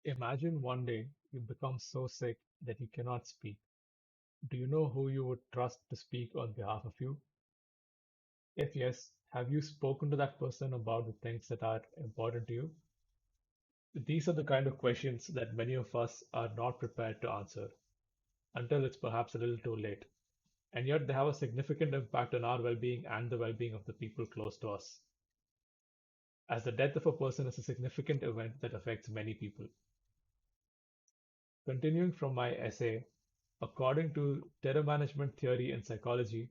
Imagine one day you become so sick that you cannot speak. Do you know who you would trust to speak on behalf of you? If yes, have you spoken to that person about the things that are important to you? These are the kind of questions that many of us are not prepared to answer until it's perhaps a little too late. And yet they have a significant impact on our well being and the well being of the people close to us, as the death of a person is a significant event that affects many people. Continuing from my essay, according to terror management theory and psychology,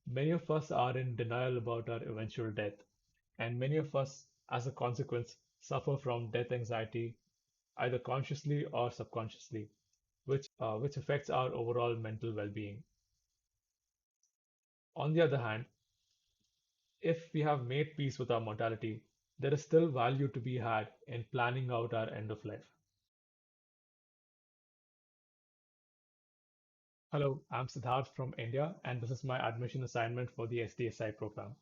many of us are in denial about our eventual death, and many of us, as a consequence, suffer from death anxiety, either consciously or subconsciously, which affects our overall mental well-being. On the other hand, if we have made peace with our mortality, there is still value to be had in planning out our end of life. Hello, I'm Siddharth from India, and this is my admission assignment for the SDSI program.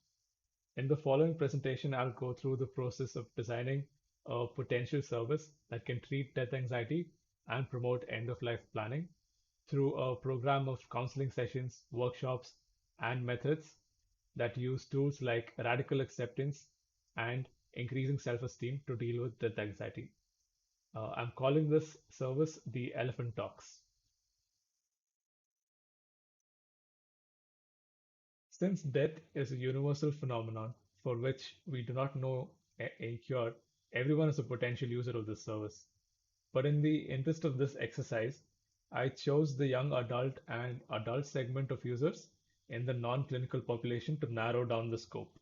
In the following presentation, I'll go through the process of designing a potential service that can treat death anxiety and promote end-of-life planning through a program of counseling sessions, workshops, and methods that use tools like radical acceptance and increasing self-esteem to deal with death anxiety. I'm calling this service the Elephant Talks. Since death is a universal phenomenon for which we do not know a cure, everyone is a potential user of this service. But in the interest of this exercise, I chose the young adult and adult segment of users in the non-clinical population to narrow down the scope.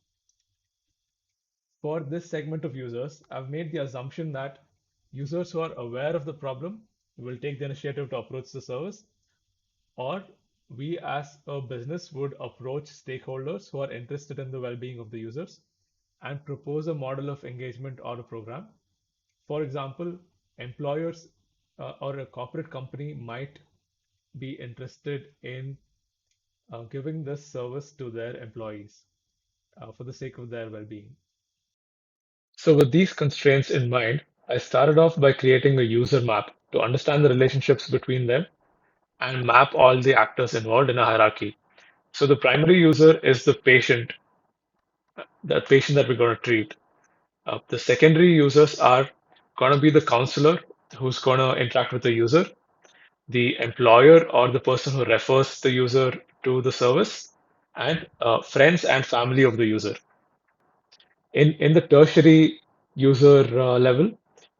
For this segment of users, I've made the assumption that users who are aware of the problem will take the initiative to approach the service, or we as a business would approach stakeholders who are interested in the well-being of the users and propose a model of engagement or a program. For example, employers or a corporate company might be interested in giving this service to their employees for the sake of their well-being. So, with these constraints in mind, I started off by creating a user map to understand the relationships between them and map all the actors involved in a hierarchy. So, the primary user is the patient that we're going to treat. The secondary users are going to be the counselor who's going to interact with the user, the employer or the person who refers the user to the service, and friends and family of the user. In the tertiary user level,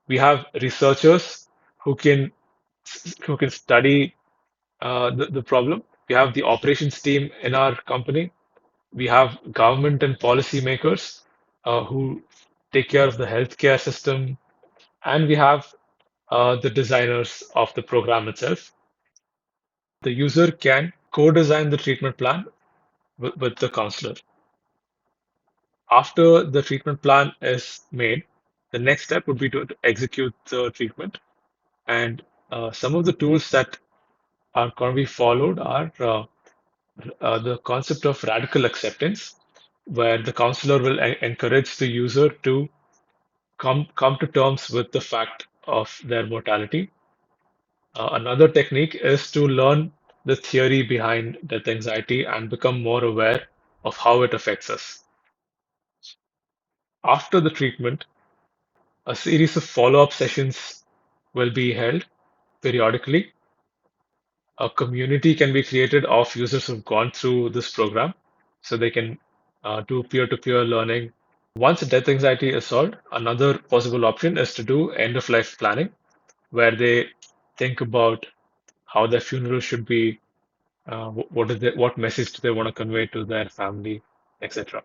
we have researchers who can who can study the problem. We have the operations team in our company. We have government and policy makers who take care of the healthcare system, and we have the designers of the program itself. The user can co-design the treatment plan with the counselor. After the treatment plan is made, the next step would be to execute the treatment. And some of the tools that are going to be followed are the concept of radical acceptance, where the counselor will encourage the user to come to terms with the fact of their mortality. Another technique is to learn the theory behind death anxiety and become more aware of how it affects us. After the treatment, a series of follow-up sessions will be held periodically. A community can be created of users who've gone through this program so they can do peer-to-peer learning. Once death anxiety is solved, another possible option is to do end-of-life planning, where they think about how their funeral should be, what message do they want to convey to their family, etc.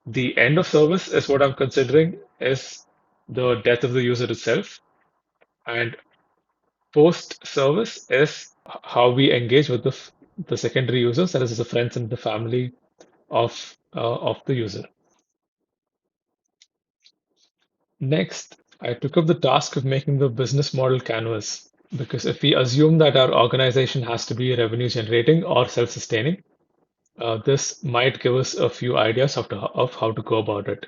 The end of service is what I'm considering is the death of the user itself, and post service is how we engage with the secondary users, that is the friends and the family of the user. Next, I took up the task of making the business model canvas because if we assume that our organization has to be revenue generating or self-sustaining, this might give us a few ideas of how to go about it.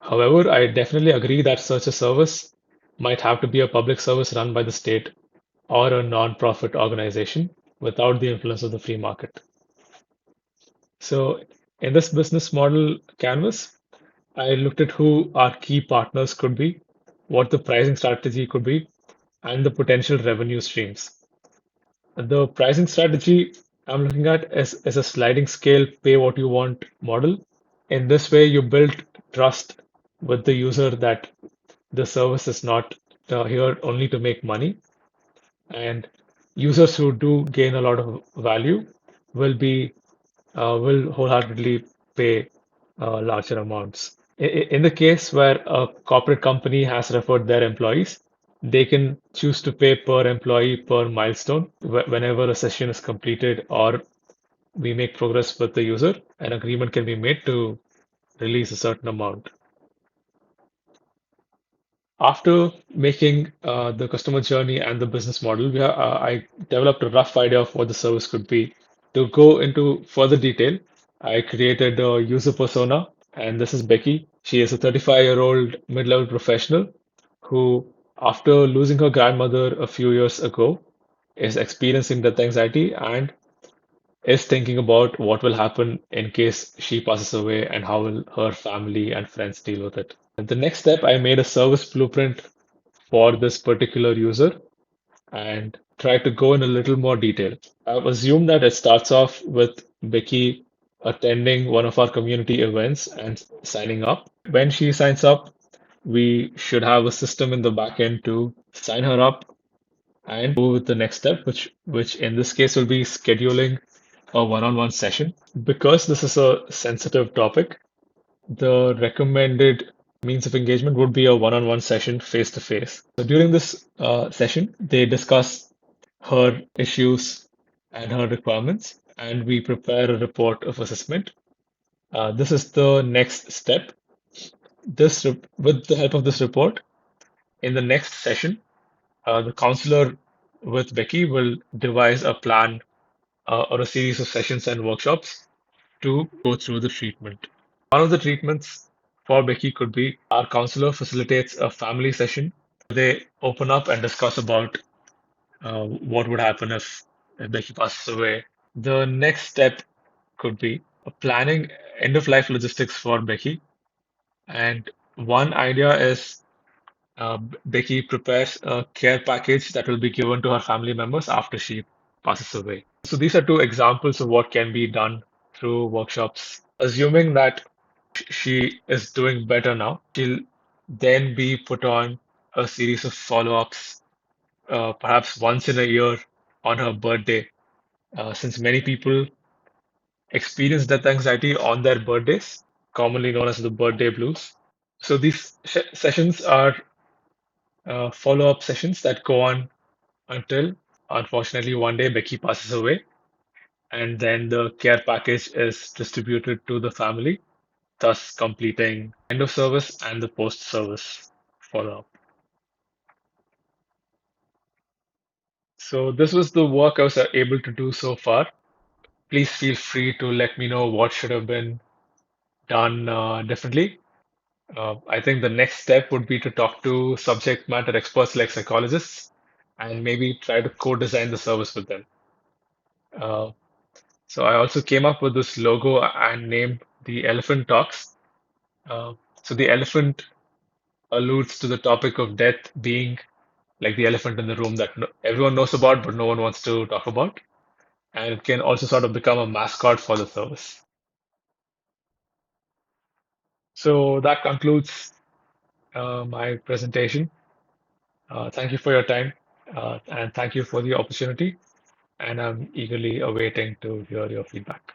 However, I definitely agree that such a service might have to be a public service run by the state or a non-profit organization without the influence of the free market. So in this business model canvas, I looked at who our key partners could be, what the pricing strategy could be, and the potential revenue streams. The pricing strategy I'm looking at is a sliding scale pay what you want model. In this way, you build trust with the user that the service is not here only to make money, and users who do gain a lot of value will be will wholeheartedly pay larger amounts. In the case where a corporate company has referred their employees, they can choose to pay per employee per milestone whenever a session is completed or we make progress with the user. An agreement can be made to release a certain amount. After making the customer journey and the business model, I developed a rough idea of what the service could be. To go into further detail, I created a user persona, and this is Becky. She is a 35-year-old mid-level professional who, after losing her grandmother a few years ago, is experiencing death anxiety and is thinking about what will happen in case she passes away and how will her family and friends deal with it. The next step, I made a service blueprint for this particular user and try to go in a little more detail. I've assumed that it starts off with Becky attending one of our community events and signing up. When she signs up, we should have a system in the backend to sign her up and move with the next step, which in this case will be scheduling a one-on-one session. Because this is a sensitive topic, the recommended means of engagement would be a one-on-one session face to face. So during this session, they discuss her issues and her requirements, and we prepare a report of assessment. This is the next step. With the help of this report, in the next session, the counselor with Becky will devise a plan or a series of sessions and workshops to go through the treatment. One of the treatments for Becky could be our counselor facilitates a family session. They open up and discuss about what would happen if Becky passes away. The next step could be planning end of life logistics for Becky. And one idea is Becky prepares a care package that will be given to her family members after she passes away. So these are two examples of what can be done through workshops. Assuming that she is doing better now, she'll then be put on a series of follow-ups, perhaps once in a year on her birthday, since many people experience death anxiety on their birthdays, commonly known as the birthday blues. So these sessions are follow-up sessions that go on until, unfortunately, one day Becky passes away, and then the care package is distributed to the family, thus completing end of service and the post-service follow-up. So this was the work I was able to do so far. Please feel free to let me know what should have been done differently. I think the next step would be to talk to subject matter experts like psychologists and maybe try to co-design the service with them. Uh, so I also came up with this logo and named the Elephant Talks. Uh, so the elephant alludes to the topic of death being like the elephant in the room that everyone knows about, but no one wants to talk about. And it can also sort of become a mascot for the service. So that concludes my presentation. Thank you for your time, and thank you for the opportunity. And I'm eagerly awaiting to hear your feedback.